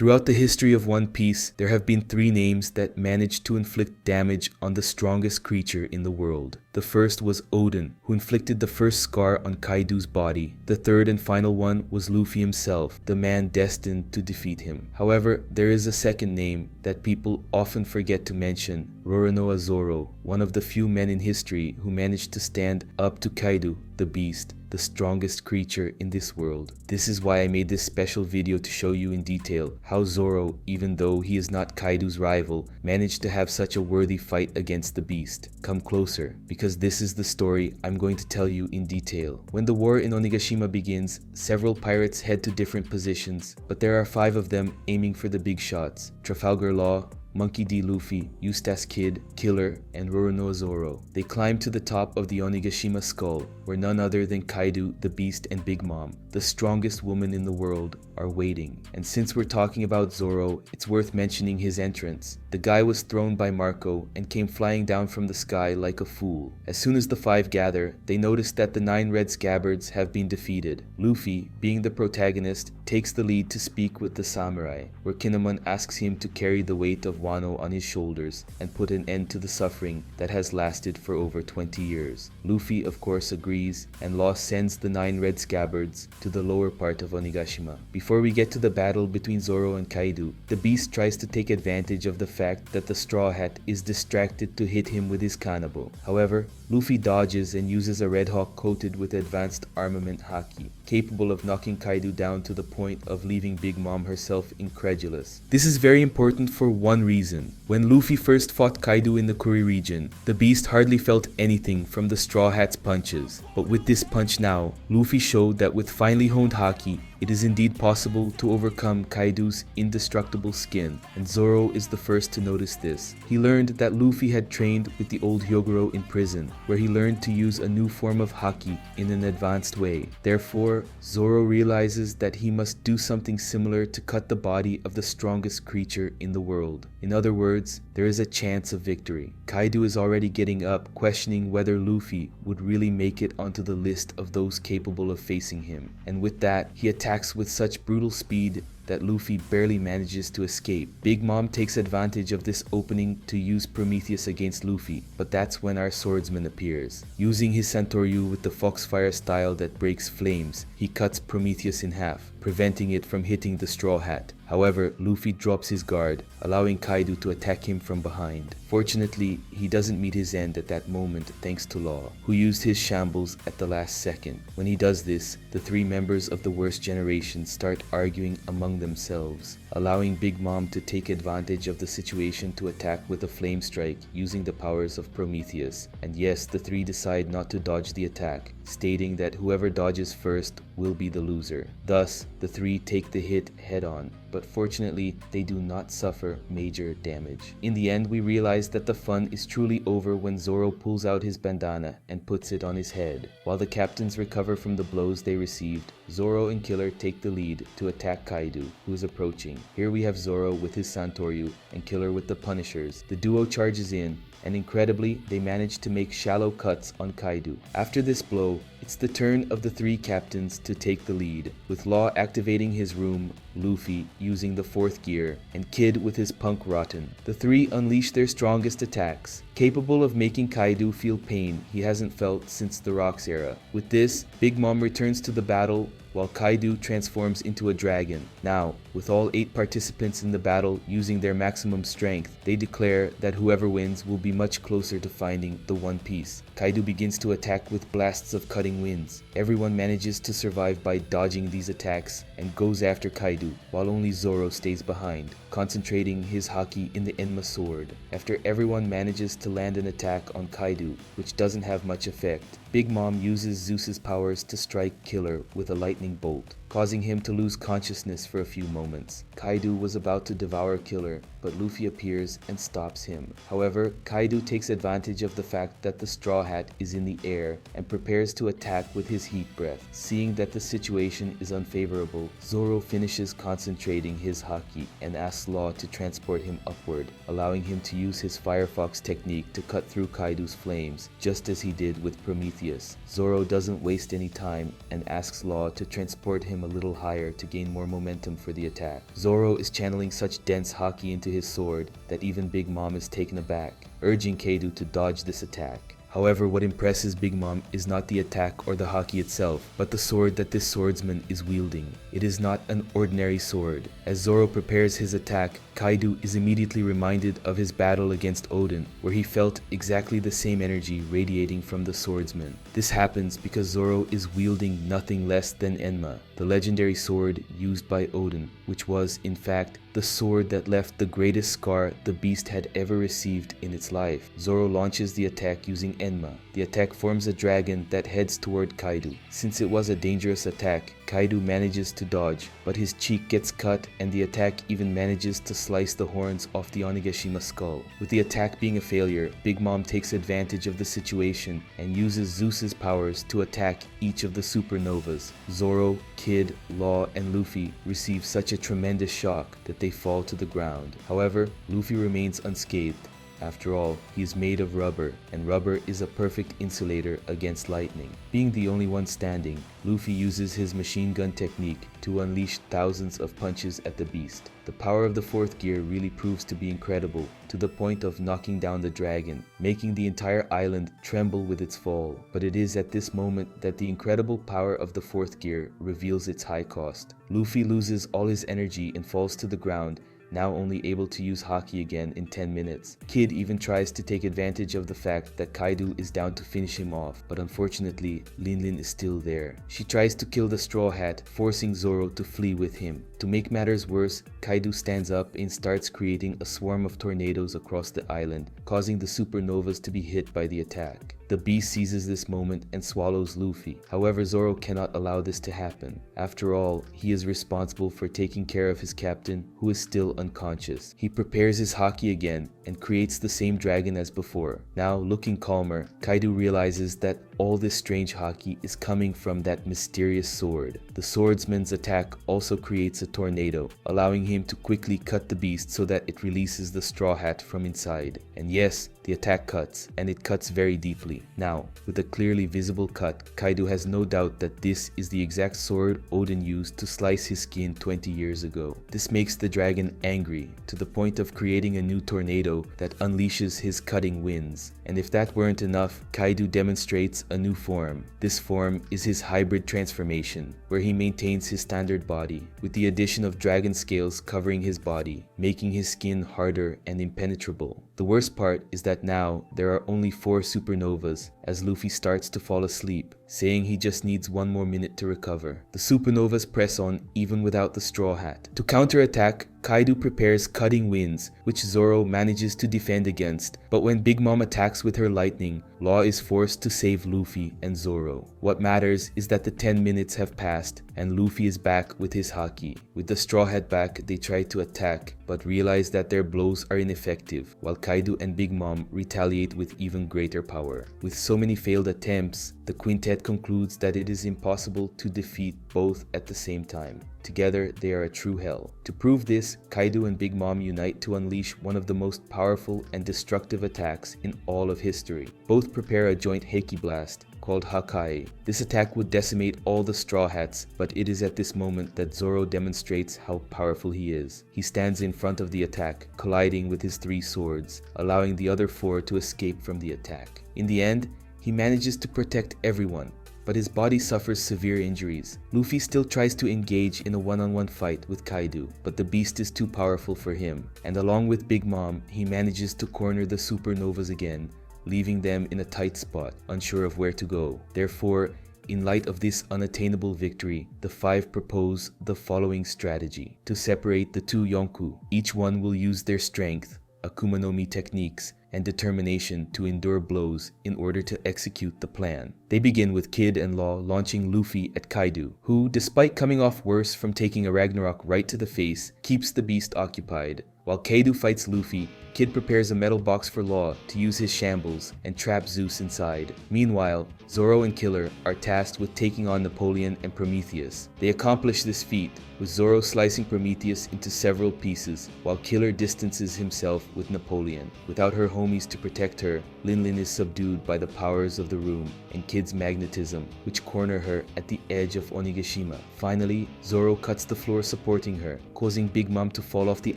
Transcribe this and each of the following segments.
Throughout the history of One Piece, there have been three names that managed to inflict damage on the strongest creature in the world. The first was Odin, who inflicted the first scar on Kaidou's body. The third and final one was Luffy himself, the man destined to defeat him. However, there is a second name that people often forget to mention, Roronoa Zoro, one of the few men in history who managed to stand up to Kaidou, the beast, the strongest creature in this world. This is why I made this special video to show you in detail how Zoro, even though he is not Kaidou's rival, managed to have such a worthy fight against the beast. Come closer, because this is the story I'm going to tell you in detail. When the war in Onigashima begins, several pirates head to different positions, but there are 5 of them aiming for the big shots: Trafalgar Law, Monkey D. Luffy, Eustace Kid, Killer, and Roronoa Zoro. They climb to the top of the Onigashima skull, where none other than Kaidou, the Beast, and Big Mom, the strongest woman in the world, are waiting. And since we're talking about Zoro, it's worth mentioning his entrance. The guy was thrown by Marco and came flying down from the sky like a fool. As soon as the 5 gather, they notice that the 9 red scabbards have been defeated. Luffy, being the protagonist, takes the lead to speak with the samurai, where Kinemon asks him to carry the weight of Wano on his shoulders and put an end to the suffering that has lasted for over 20 years. Luffy of course agrees, and Law sends the 9 red scabbards to the lower part of Onigashima. Before we get to the battle between Zoro and Kaido, the beast tries to take advantage of the fact that the Straw Hat is distracted to hit him with his kanabo. However, Luffy dodges and uses a Red Hawk coated with advanced armament Haki, capable of knocking Kaido down to the point of leaving Big Mom herself incredulous. This is very important for one reason. When Luffy first fought Kaido in the Kuri region, the beast hardly felt anything from the Straw Hat's punches. But with this punch now, Luffy showed that with finely honed Haki, it is indeed possible to overcome Kaidou's indestructible skin, and Zoro is the first to notice this. He learned that Luffy had trained with the old Hyogoro in prison, where he learned to use a new form of Haki in an advanced way. Therefore, Zoro realizes that he must do something similar to cut the body of the strongest creature in the world. In other words, there is a chance of victory. Kaidou is already getting up, questioning whether Luffy would really make it onto the list of those capable of facing him. And with that, he attacks with such brutal speed that Luffy barely manages to escape. Big Mom takes advantage of this opening to use Prometheus against Luffy, but that's when our swordsman appears. Using his Santoryu with the Foxfire style that breaks flames, he cuts Prometheus in half, preventing it from hitting the Straw Hat. However, Luffy drops his guard, allowing Kaido to attack him from behind. Fortunately, he doesn't meet his end at that moment thanks to Law, who used his shambles at the last second. When he does this, the 3 members of the worst generation start arguing among themselves, allowing Big Mom to take advantage of the situation to attack with a flame strike using the powers of Prometheus. And yes, the 3 decide not to dodge the attack, stating that whoever dodges first will be the loser. Thus, the 3 take the hit head on, but fortunately, they do not suffer major damage. In the end, we realize that the fun is truly over when Zoro pulls out his bandana and puts it on his head. While the captains recover from the blows they received, Zoro and Killer take the lead to attack Kaidou, who is approaching. Here we have Zoro with his Santoryu and Killer with the Punishers. The duo charges in, and incredibly, they manage to make shallow cuts on Kaidou. After this blow, it's the turn of the 3 captains to take the lead, with Law activating his room, Luffy using the 4th gear, and Kid with his Punk Rotten. The 3 unleash their strongest attacks, capable of making Kaidou feel pain he hasn't felt since the Rocks era. With this, Big Mom returns to the battle while Kaidou transforms into a dragon. Now, with all 8 participants in the battle using their maximum strength, they declare that whoever wins will be much closer to finding the One Piece. Kaidou begins to attack with blasts of cutting winds. Everyone manages to survive by dodging these attacks and goes after Kaidou, while only Zoro stays behind, concentrating his Haki in the Enma sword. After everyone manages to land an attack on Kaidou, which doesn't have much effect, Big Mom uses Zeus's powers to strike Killer with a lightning bolt, causing him to lose consciousness for a few moments. Kaidou was about to devour Killer, but Luffy appears and stops him. However, Kaidou takes advantage of the fact that the Straw Hat is in the air and prepares to attack with his heat breath. Seeing that the situation is unfavorable, Zoro finishes concentrating his Haki and asks Law to transport him upward, allowing him to use his Firefox technique to cut through Kaidou's flames, just as he did with Prometheus. Zoro doesn't waste any time and asks Law to transport him them a little higher to gain more momentum for the attack. Zoro is channeling such dense Haki into his sword that even Big Mom is taken aback, urging Kaidou to dodge this attack. However, what impresses Big Mom is not the attack or the Haki itself, but the sword that this swordsman is wielding. It is not an ordinary sword. As Zoro prepares his attack, Kaidou is immediately reminded of his battle against Odin, where he felt exactly the same energy radiating from the swordsman. This happens because Zoro is wielding nothing less than Enma, the legendary sword used by Odin, which was, in fact, the sword that left the greatest scar the beast had ever received in its life. Zoro launches the attack using Enma. The attack forms a dragon that heads toward Kaidou. Since it was a dangerous attack, Kaidou manages to dodge, but his cheek gets cut and the attack even manages to slice the horns off the Onigashima skull. With the attack being a failure, Big Mom takes advantage of the situation and uses Zeus's powers to attack each of the Supernovas. Zoro, Kid, Law, and Luffy receive such a tremendous shock that they fall to the ground. However, Luffy remains unscathed. After all, he is made of rubber, and rubber is a perfect insulator against lightning. Being the only one standing, Luffy uses his machine gun technique to unleash thousands of punches at the beast. The power of the fourth gear really proves to be incredible, to the point of knocking down the dragon, making the entire island tremble with its fall. But it is at this moment that the incredible power of the fourth gear reveals its high cost. Luffy loses all his energy and falls to the ground, now only able to use Haki again in 10 minutes. Kid even tries to take advantage of the fact that Kaidou is down to finish him off, but unfortunately, Lin is still there. She tries to kill the Straw Hat, forcing Zoro to flee with him. To make matters worse, Kaidou stands up and starts creating a swarm of tornadoes across the island, causing the Supernovas to be hit by the attack. The beast seizes this moment and swallows Luffy. However, Zoro cannot allow this to happen. After all, he is responsible for taking care of his captain, who is still unconscious. He prepares his Haki again and creates the same dragon as before. Now, looking calmer, Kaidou realizes that all this strange Haki is coming from that mysterious sword. The swordsman's attack also creates a tornado, allowing him to quickly cut the beast so that it releases the Straw Hat from inside. And yes, the attack cuts, and it cuts very deeply. Now, with a clearly visible cut, Kaidou has no doubt that this is the exact sword Odin used to slice his skin 20 years ago. This makes the dragon angry, to the point of creating a new tornado that unleashes his cutting winds. And if that weren't enough, Kaidou demonstrates a new form. This form is his hybrid transformation, where he maintains his standard body, with the addition of dragon scales covering his body, making his skin harder and impenetrable. The worst part is that now there are only 4 supernovas as Luffy starts to fall asleep, saying he just needs 1 more minute to recover. The supernovas press on even without the Straw Hat. To counterattack, Kaidou prepares cutting winds, which Zoro manages to defend against, but when Big Mom attacks with her lightning, Law is forced to save Luffy and Zoro. What matters is that the 10 minutes have passed and Luffy is back with his Haki. With the Straw Hat back, they try to attack, but realize that their blows are ineffective, while Kaidou and Big Mom retaliate with even greater power. With so many failed attempts, the quintet concludes that it is impossible to defeat both at the same time. Together, they are a true hell. To prove this, Kaidou and Big Mom unite to unleash one of the most powerful and destructive attacks in all of history. Both prepare a joint Haki blast called Haki. This attack would decimate all the Straw Hats, but it is at this moment that Zoro demonstrates how powerful he is. He stands in front of the attack, colliding with his 3 swords, allowing the other 4 to escape from the attack. In the end, he manages to protect everyone, but his body suffers severe injuries. Luffy still tries to engage in a one-on-one fight with Kaidou, but the beast is too powerful for him, and along with Big Mom, he manages to corner the supernovas again, leaving them in a tight spot, unsure of where to go. Therefore, in light of this unattainable victory, the 5 propose the following strategy. To separate the 2 Yonko, each one will use their strength, Akuma no Mi techniques, and determination to endure blows in order to execute the plan. They begin with Kid and Law launching Luffy at Kaidou, who, despite coming off worse from taking a Ragnarok right to the face, keeps the beast occupied, While Kaidou fights Luffy, Kid prepares a metal box for Law to use his shambles and trap Zeus inside. Meanwhile, Zoro and Killer are tasked with taking on Napoleon and Prometheus. They accomplish this feat, with Zoro slicing Prometheus into several pieces, while Killer distances himself with Napoleon. Without her homies to protect her, Lin Lin is subdued by the powers of the room and Kid's magnetism, which corner her at the edge of Onigashima. Finally, Zoro cuts the floor supporting her, causing Big Mom to fall off the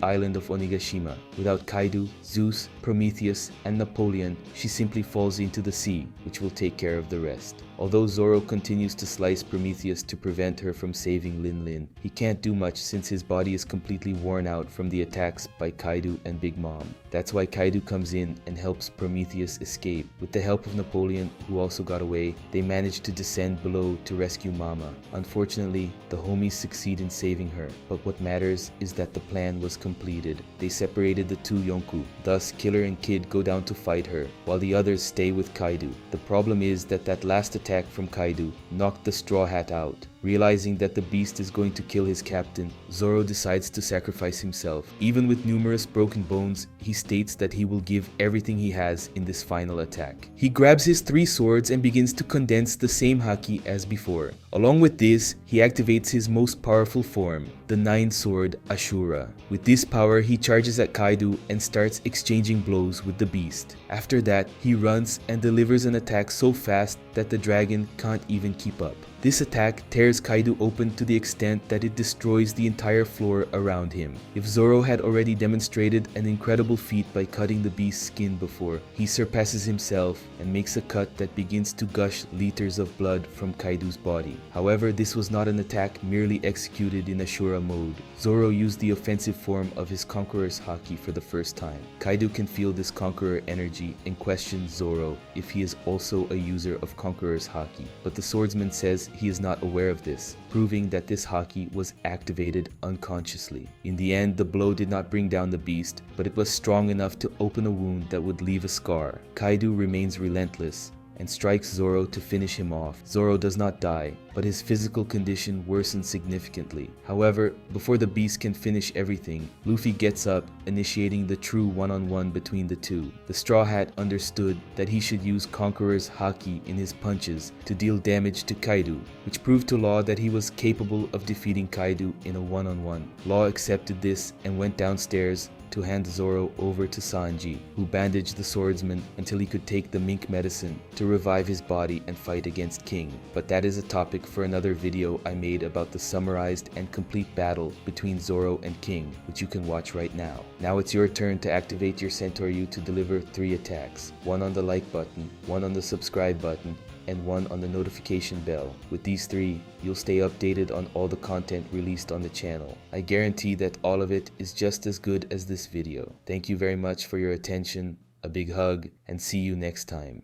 island of Onigashima. Without Kaidou, Zeus, Prometheus, and Napoleon, she simply falls into the sea, which will take care of the rest. Although Zoro continues to slice Prometheus to prevent her from saving Lin Lin, he can't do much since his body is completely worn out from the attacks by Kaidou and Big Mom. That's why Kaidou comes in and helps Prometheus escape. With the help of Napoleon, who also got away, they manage to descend below to rescue Mama. Unfortunately, the homies succeed in saving her, but what matters is that the plan was completed. They separated the two Yonko, thus Killer and Kid go down to fight her, while the others stay with Kaidou. The problem is that last attack from Kaidou knocked the Straw Hat out. Realizing that the beast is going to kill his captain, Zoro decides to sacrifice himself. Even with numerous broken bones, he states that he will give everything he has in this final attack. He grabs his 3 swords and begins to condense the same Haki as before. Along with this, he activates his most powerful form, the 9-sword Ashura. With this power, he charges at Kaidou and starts exchanging blows with the beast. After that, he runs and delivers an attack so fast that the dragon can't even keep up. This attack tears Kaidou open to the extent that it destroys the entire floor around him. If Zoro had already demonstrated an incredible feat by cutting the beast's skin before, he surpasses himself and makes a cut that begins to gush liters of blood from Kaidou's body. However, this was not an attack merely executed in Ashura mode. Zoro used the offensive form of his Conqueror's Haki for the first time. Kaidou can feel this Conqueror energy and questions Zoro if he is also a user of Conqueror's Haki, but the swordsman says he is not aware of this, proving that this Haki was activated unconsciously. In the end, the blow did not bring down the beast, but it was strong enough to open a wound that would leave a scar. Kaidou remains relentless and strikes Zoro to finish him off. Zoro does not die, but his physical condition worsens significantly. However, before the beast can finish everything, Luffy gets up, initiating the true one-on-one between the two. The Straw Hat understood that he should use Conqueror's Haki in his punches to deal damage to Kaidou, which proved to Law that he was capable of defeating Kaidou in a one-on-one. Law accepted this and went downstairs to hand Zoro over to Sanji, who bandaged the swordsman until he could take the mink medicine to revive his body and fight against King. But that is a topic for another video I made about the summarized and complete battle between Zoro and King, which you can watch right now. Now it's your turn to activate your Centaur U to deliver 3 attacks, 1 on the like button, 1 on the subscribe button, and 1 on the notification bell. With these 3, you'll stay updated on all the content released on the channel. I guarantee that all of it is just as good as this video. Thank you very much for your attention, a big hug, and see you next time.